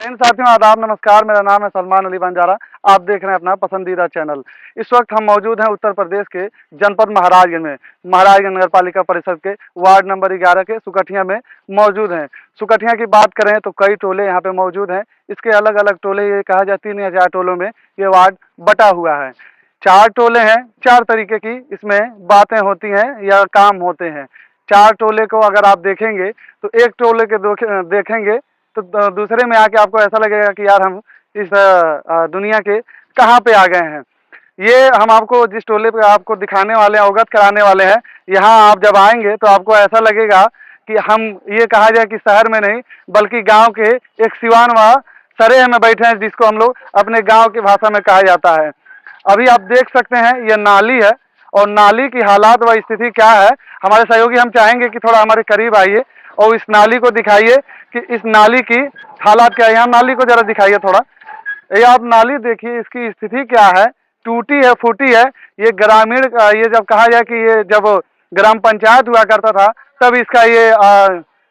इन साथियों आदाब नमस्कार। मेरा नाम है सलमान अली बंजारा। आप देख रहे हैं अपना पसंदीदा चैनल। इस वक्त हम मौजूद हैं उत्तर प्रदेश के जनपद महाराजगंज में। महाराजगंज नगर पालिका परिषद के वार्ड नंबर 11 के सुकठिया में मौजूद हैं। सुकठिया की बात करें तो कई टोले यहाँ पे मौजूद हैं। इसके अलग अलग टोले, ये कहा जाए 3 या 4 टोलों में ये वार्ड बटा हुआ है। 4 टोले हैं, 4 तरीके की इसमें बातें होती हैं या काम होते हैं। 4 टोले को अगर आप देखेंगे तो एक टोले के देखेंगे तो दूसरे में आके आपको ऐसा लगेगा कि यार हम इस दुनिया के कहाँ पे आ गए हैं। ये हम आपको जिस टोले पे आपको दिखाने वाले हैं, अवगत कराने वाले हैं, यहाँ आप जब आएंगे तो आपको ऐसा लगेगा कि हम ये कहा जाए कि शहर में नहीं बल्कि गांव के एक सिवान व सरेह में बैठे हैं, जिसको हम लोग अपने गांव की भाषा में कहा जाता है। अभी आप देख सकते हैं ये नाली है और नाली की हालात व स्थिति क्या है। हमारे सहयोगी हम चाहेंगे कि थोड़ा हमारे करीब आइए और इस नाली को दिखाइए कि इस नाली की हालात क्या है। यहाँ नाली को जरा दिखाइए थोड़ा। ये आप नाली देखिए, इसकी स्थिति क्या है। टूटी है, फूटी है। ये ग्रामीण ये जब कहा जाए कि ये जब ग्राम पंचायत हुआ करता था तब इसका ये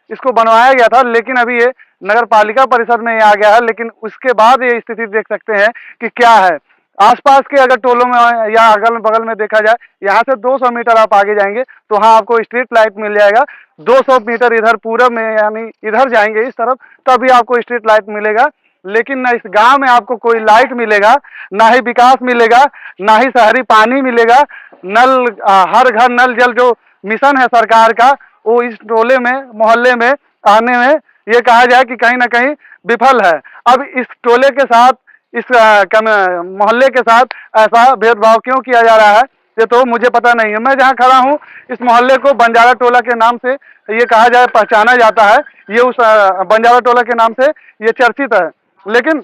इसको बनवाया गया था, लेकिन अभी ये नगर पालिका परिषद में ये आ गया है। लेकिन उसके बाद ये स्थिति देख सकते हैं कि क्या है। आसपास के अगर टोलों में या अगल बगल में देखा जाए, यहाँ से 200 मीटर आप आगे जाएंगे तो हाँ आपको स्ट्रीट लाइट मिल जाएगा। 200 मीटर इधर पूरब में यानी इधर जाएंगे इस तरफ तभी आपको स्ट्रीट लाइट मिलेगा। लेकिन न इस गांव में आपको कोई लाइट मिलेगा, ना ही विकास मिलेगा, ना ही शहरी पानी मिलेगा। नल हर घर नल जल जो मिशन है सरकार का, वो इस टोले में मोहल्ले में आने में ये कहा जाए कि कहीं ना कहीं विफल है। अब इस टोले के साथ, इस मोहल्ले के साथ ऐसा भेदभाव क्यों किया जा रहा है ये तो मुझे पता नहीं है। मैं जहाँ खड़ा हूँ इस मोहल्ले को बंजारा टोला के नाम से ये कहा जाए पहचाना जाता है। ये उस बंजारा टोला के नाम से ये चर्चित है। लेकिन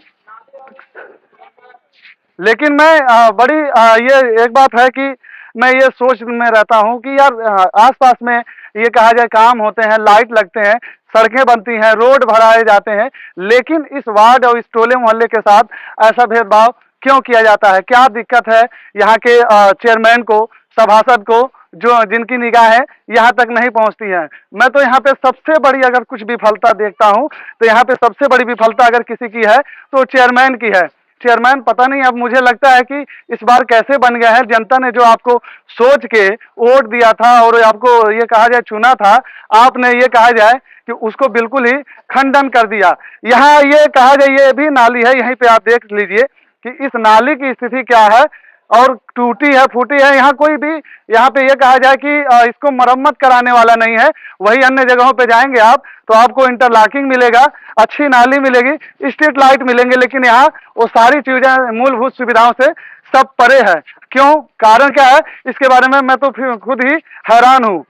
मैं बड़ी ये एक बात है कि मैं ये सोच में रहता हूँ कि यार आसपास में ये कहा जाए काम होते हैं, लाइट लगते हैं, सड़कें बनती हैं, रोड बढ़ाए जाते हैं, लेकिन इस वार्ड और इस टोले मोहल्ले के साथ ऐसा भेदभाव क्यों किया जाता है? क्या दिक्कत है यहाँ के चेयरमैन को, सभासद को, जो जिनकी निगाहें यहाँ तक नहीं पहुँचती हैं? मैं तो यहाँ पे सबसे बड़ी अगर कुछ विफलता देखता हूँ तो यहाँ पे सबसे बड़ी विफलता अगर किसी की है तो चेयरमैन की है। चेयरमैन पता नहीं, अब मुझे लगता है कि इस बार कैसे बन गया है। जनता ने जो आपको सोच के वोट दिया था और आपको ये कहा जाए चुना था, आपने ये कहा जाए कि उसको बिल्कुल ही खंडन कर दिया। यहाँ ये कहा जाए ये भी नाली है, यहीं पे आप देख लीजिए कि इस नाली की स्थिति क्या है और टूटी है, फूटी है। यहाँ कोई भी यहाँ पे ये कहा जाए कि इसको मरम्मत कराने वाला नहीं है। वही अन्य जगहों पे जाएंगे आप तो आपको इंटरलॉकिंग मिलेगा, अच्छी नाली मिलेगी, स्ट्रीट लाइट मिलेंगे, लेकिन यहाँ वो सारी चीजें मूलभूत सुविधाओं से सब परे है। क्यों? कारण क्या है इसके बारे में मैं तो खुद ही हैरान हूँ।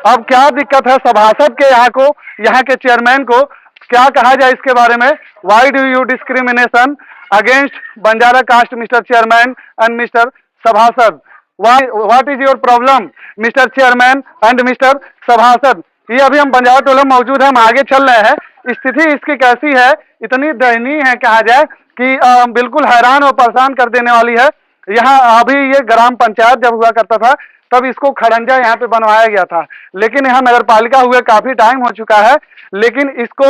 अब क्या दिक्कत है सभासद के यहाँ के चेयरमैन को क्या कहा जाए इसके बारे में? Why do you discrimination against Banjara caste mister chairman and mister sabhasad? What is your problem mister chairman and mister sabhasad? ये अभी हम बंजारा टोला में मौजूद है, हम आगे चल रहे हैं। स्थिति इसकी कैसी है, इतनी दयनीय है कहा जाए कि बिल्कुल हैरान और परेशान कर देने वाली है। यहाँ अभी ये ग्राम पंचायत जब हुआ करता था तब इसको खड़ंजा यहाँ पे बनवाया गया था, लेकिन यहाँ नगर पालिका हुए काफी टाइम हो चुका है, लेकिन इसको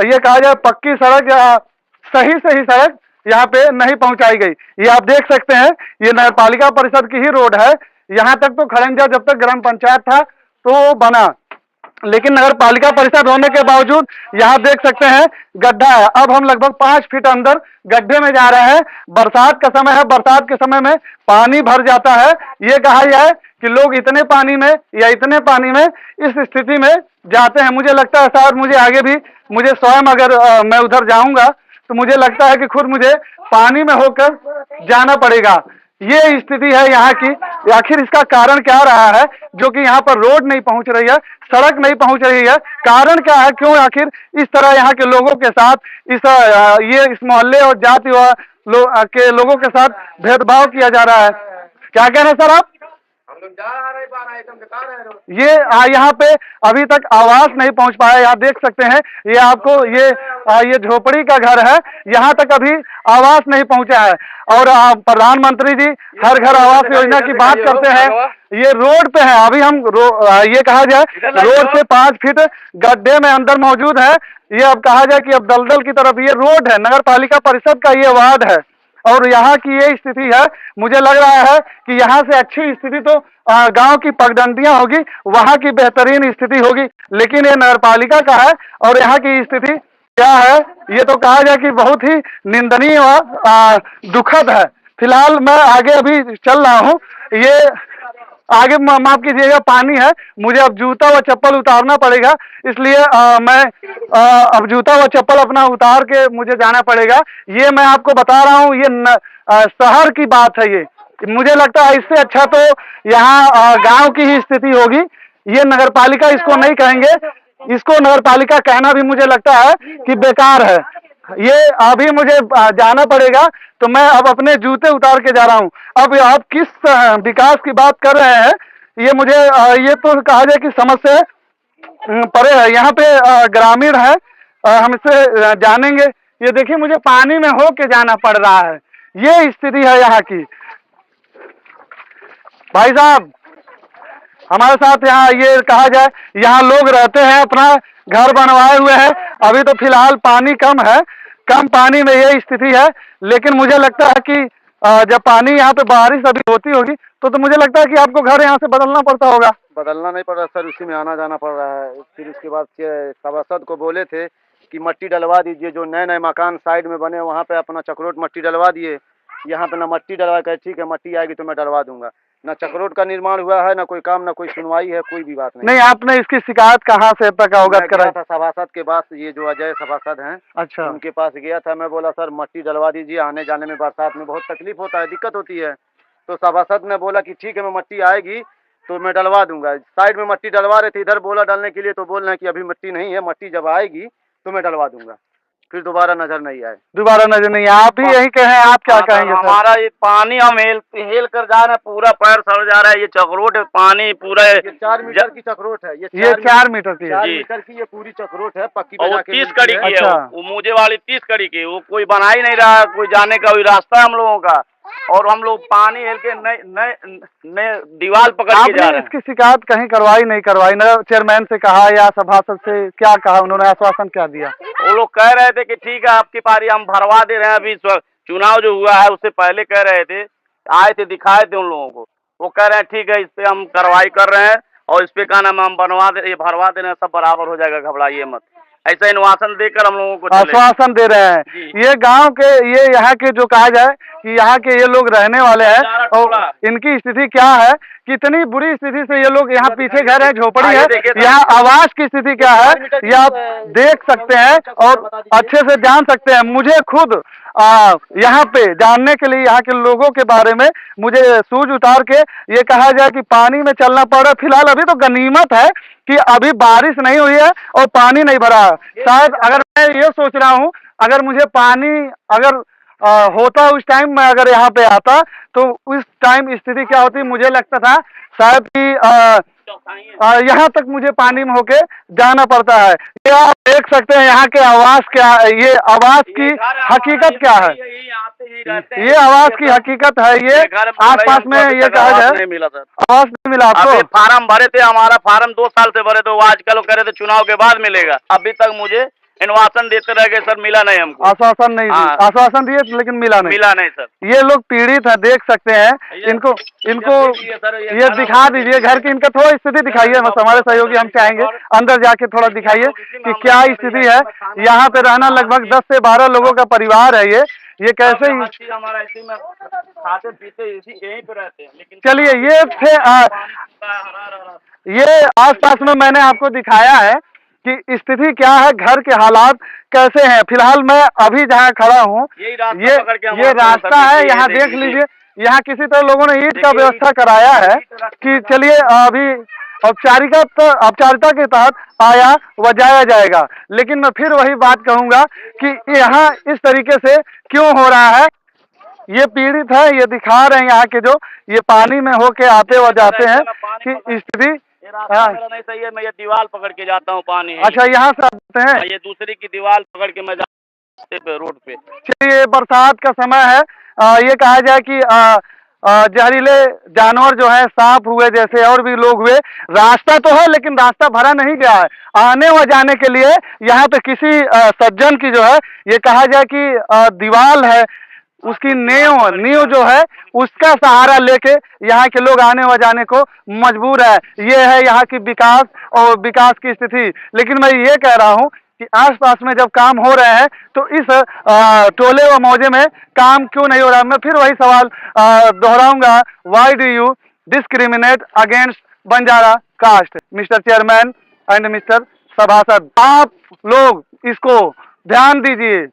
ये कहा जाए पक्की सड़क या सही सड़क यहाँ पे नहीं पहुंचाई गई। ये आप देख सकते हैं, ये नगर पालिका परिषद की ही रोड है। यहाँ तक तो खड़ंजा जब तक ग्राम पंचायत था तो बना, लेकिन नगर पालिका परिषद होने के बावजूद यहाँ देख सकते हैं गड्ढा है। अब हम लगभग 5 फीट अंदर गड्ढे में जा रहे हैं। बरसात का समय है, बरसात के समय में पानी भर जाता है। ये कहा जाए कि लोग इतने पानी में इस स्थिति में जाते हैं। मुझे लगता है शायद मुझे आगे भी मुझे स्वयं अगर मैं उधर जाऊंगा तो मुझे लगता है कि खुद मुझे पानी में होकर जाना पड़ेगा। ये स्थिति है यहाँ की। आखिर इसका कारण क्या रहा है जो कि यहाँ पर रोड नहीं पहुंच रही है, सड़क नहीं पहुंच रही है? कारण क्या है? क्यों आखिर इस तरह यहाँ के लोगों के साथ इस मोहल्ले और जाति के लोगों के साथ भेदभाव किया जा रहा है? क्या कह रहे हैं सर आप? ये यहाँ पे अभी तक आवास नहीं पहुंच पाया। यहाँ देख सकते हैं ये आपको ये झोपड़ी का घर है, यहाँ तक अभी आवास नहीं पहुंचा है। और प्रधानमंत्री जी हर घर आवास योजना की बात करते हैं, ये रोड पे है। अभी हम ये कहा जाए रोड से 5 फीट गड्ढे में अंदर मौजूद है। ये अब कहा जाए कि अब दलदल की तरफ ये रोड है, नगर पालिका परिषद का ये वार्ड है और यहाँ की ये स्थिति है। मुझे लग रहा है कि यहाँ से अच्छी स्थिति तो गांव की पगडंडियां होगी, वहां की बेहतरीन स्थिति होगी, लेकिन ये नगर पालिका का है और यहाँ की स्थिति क्या है ये तो कहा जाए कि बहुत ही निंदनीय और दुखद है। फिलहाल मैं आगे अभी चल रहा हूँ, ये आगे माफ कीजिएगा पानी है, मुझे अब जूता व चप्पल उतारना पड़ेगा, इसलिए मैं अब जूता व चप्पल अपना उतार के मुझे जाना पड़ेगा। ये मैं आपको बता रहा हूँ, ये शहर की बात है। ये मुझे लगता है इससे अच्छा तो यहाँ गांव की ही स्थिति होगी। ये नगर पालिका इसको नहीं कहेंगे, इसको नगर पालिका कहना भी मुझे लगता है कि बेकार है। ये अभी मुझे जाना पड़ेगा, तो मैं अब अपने जूते उतार के जा रहा हूँ। अब आप किस विकास की बात कर रहे हैं, ये मुझे ये तो कहा जाए कि समझ से परे है। यहाँ पे ग्रामीण है, हम इससे जानेंगे। ये देखिए मुझे पानी में हो के जाना पड़ रहा है, ये स्थिति है यहाँ की। भाई साहब हमारे साथ यहाँ ये कहा जाए यहाँ लोग रहते हैं, अपना घर बनवाए हुए हैं। अभी तो फिलहाल पानी कम है, कम पानी में ये स्थिति है, लेकिन मुझे लगता है कि जब पानी यहाँ पे बारिश अभी होती होगी तो मुझे लगता है कि आपको घर यहाँ से बदलना पड़ता होगा। बदलना नहीं पड़ रहा सर, उसी में आना जाना पड़ रहा है। फिर उसके बाद सभासद को बोले थे कि मट्टी डलवा दीजिए, जो नए नए मकान साइड में बने वहाँ पे अपना चक्रोट मट्टी डलवा दिए। यहाँ पे ना मट्टी डलवा कर, ठीक है मट्टी आएगी तो मैं डलवा दूंगा। ना चक्रोट का निर्माण हुआ है, ना कोई काम, ना कोई सुनवाई है, कोई भी बात नहीं। आपने इसकी शिकायत कहाँ से तक अवगत करा था? सभासद के पास, ये जो अजय सभासद हैं, अच्छा, उनके पास गया था। मैं बोला सर मट्टी डलवा दीजिए, आने जाने में बरसात में बहुत तकलीफ होता है, दिक्कत होती है। तो सभासद ने बोला कि ठीक है मैं मट्टी आएगी तो मैं डलवा दूंगा। साइड में मट्टी डलवा रहे थे, इधर बोला डालने के लिए, तो बोल रहे हैं कि अभी मट्टी नहीं है, मट्टी जब आएगी तो मैं डलवा दूंगा। फिर दोबारा नजर नहीं आए, दोबारा नजर नहीं आए। आप भी यही कहें, आप क्या कहेंगे? हमारा ये पानी हम हेल कर जा रहे हैं, पूरा पैर सड़ जा रहा है। ये चक्रोट पानी पूरा 4 मीटर की चक्रोट है, ये 4 मीटर की, 4 मीटर की ये पूरी चक्रोट है, पक्की। और 30 कड़ी की है, अच्छा। वो मुझे वाली 30 कड़ी की, वो कोई बना ही नहीं रहा, कोई जाने का कोई रास्ता है हम लोगों का। और हम लोग पानी हेल के नए दीवार पकड़ के जा रहे हैं। इसकी शिकायत कहीं करवाई नहीं करवाई? नगर चेयरमैन से कहा या सभासद से क्या कहा, उन्होंने आश्वासन क्या दिया? वो लोग कह रहे थे कि ठीक है आपकी पारी हम भरवा दे रहे हैं। अभी चुनाव जो हुआ है उससे पहले कह रहे थे, आए थे दिखाए थे उन लोगों को, वो कह रहे हैं ठीक है इस पे हम कार्रवाई कर रहे हैं और इस पे का नाम हम भरवा दे रहे हैं, सब बराबर हो जाएगा, घबराइए मत। ऐसा आश्वासन देकर हम लोगों को आश्वासन दे रहे हैं। ये गांव के, ये यहाँ के जो कहा जाए कि यहाँ के ये लोग रहने वाले हैं और इनकी स्थिति क्या है, कितनी बुरी स्थिति से ये लोग, यहाँ पीछे घर है, झोपड़ी है, यहाँ आवास की स्थिति क्या है ये आप देख सकते हैं और अच्छे से जान सकते हैं। मुझे खुद यहाँ पे जानने के लिए, यहाँ के लोगों के बारे में मुझे सूझ उतार के ये कहा जाए कि पानी में चलना पड़ रहा है। फिलहाल अभी तो गनीमत है कि अभी बारिश नहीं हुई है और पानी नहीं भरा। शायद अगर मैं ये सोच रहा हूँ, अगर मुझे पानी अगर होता उस टाइम मैं अगर यहाँ पे आता तो उस टाइम स्थिति क्या होती, मुझे लगता था शायद कि यहाँ तक मुझे पानी में होके जाना पड़ता है। ये आप देख सकते हैं यहाँ के आवास क्या, ये आवास की हकीकत क्या है, ये आवास की हकीकत है। ये आसपास में ये कहा जाए नहीं मिला सर, आवास नहीं मिला आपको? फार्म भरे थे, हमारा फार्म 2 साल से भरे थे, वो आजकल कह रहे थे चुनाव के बाद मिलेगा। अभी तक मुझे आश्वासन देते रह गए सर, मिला नहीं हमको। आश्वासन नहीं, आश्वासन दिए लेकिन मिला नहीं सर। ये लोग पीड़ित है, देख सकते हैं इनको ये दिखा दीजिए घर की, इनका थोड़ा स्थिति दिखाइए। हमारे सहयोगी हम चाहेंगे अंदर जाके थोड़ा दिखाइए कि क्या स्थिति है। यहाँ पे रहना लगभग 10 से 12 लोगों का परिवार है। ये कैसे ही हमारा इसी में खाते पीते यहीं पे रहते हैं। लेकिन चलिए ये थे ये आसपास में मैंने आपको दिखाया है कि स्थिति क्या है, घर के हालात कैसे हैं। फिलहाल मैं अभी जहाँ खड़ा हूँ ये रास्ता है, यहाँ देख लीजिए। यहाँ किसी तरह लोगों ने ईंट का व्यवस्था कराया है कि चलिए अभी औपचारिकता के तहत आया व जाया जाएगा। लेकिन मैं फिर वही बात कहूंगा कि यहाँ इस तरीके से क्यों हो रहा है। ये पीड़ित है, ये दिखा रहे हैं यहाँ के जो ये पानी में होके आते व जाते हैं कि स्थिति। ये रास्ता मेरा नहीं सही है, मैं ये दीवार पकड़ के जाता हूँ पानी। अच्छा, यहाँ से आते हैं। ये दूसरी की दीवार पकड़ के मैं जाते पे रोड पे। चलिए, बरसात का समय है, ये कहा जाए कि जहरीले जानवर जो है, सांप हुए जैसे और भी लोग हुए, रास्ता तो है लेकिन रास्ता भरा नहीं गया है आने व जाने के लिए। यहाँ पे किसी सज्जन की जो है, ये कहा जाए कि दीवार है, उसकी नींव जो है उसका सहारा लेके यहाँ के लोग आने व जाने को मजबूर है। ये है यहाँ की विकास और विकास की स्थिति। लेकिन मैं ये कह रहा हूँ कि आसपास में जब काम हो रहे हैं तो इस टोले व मौजे में काम क्यों नहीं हो रहा। मैं फिर वही सवाल दोहराऊंगा, why do you discriminate against Banjara caste, mister chairman and mister सभासद। आप लोग इसको ध्यान दीजिए,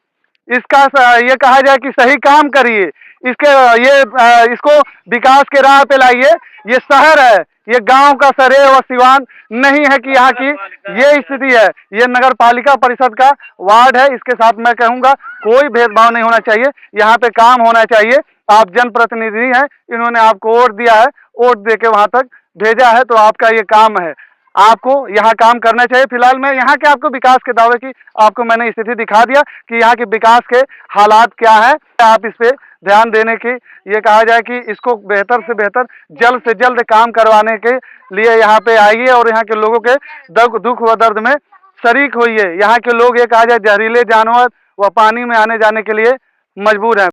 इसका ये कहा जाए कि सही काम करिए, इसको विकास के राह पे लाइए। ये शहर है, ये गांव का सरेह व सिवान नहीं है कि यहाँ की ये स्थिति है। ये नगर पालिका परिषद का वार्ड है। इसके साथ मैं कहूँगा कोई भेदभाव नहीं होना चाहिए, यहाँ पे काम होना चाहिए। आप जनप्रतिनिधि हैं, इन्होंने आपको वोट दिया है, वोट दे के वहां तक भेजा है, तो आपका ये काम है, आपको यहाँ काम करना चाहिए। फिलहाल मैं यहाँ के आपको विकास के दावे की आपको मैंने स्थिति दिखा दिया कि यहाँ के विकास के हालात क्या हैं। आप इस पे ध्यान देने की, ये कहा जाए कि इसको बेहतर से बेहतर जल्द से जल्द काम करवाने के लिए यहाँ पे आइए और यहाँ के लोगों के दुख व दर्द में शरीक होइए। यहाँ के लोग, ये कहा जाए, जहरीले जानवर व पानी में आने जाने के लिए मजबूर हैं।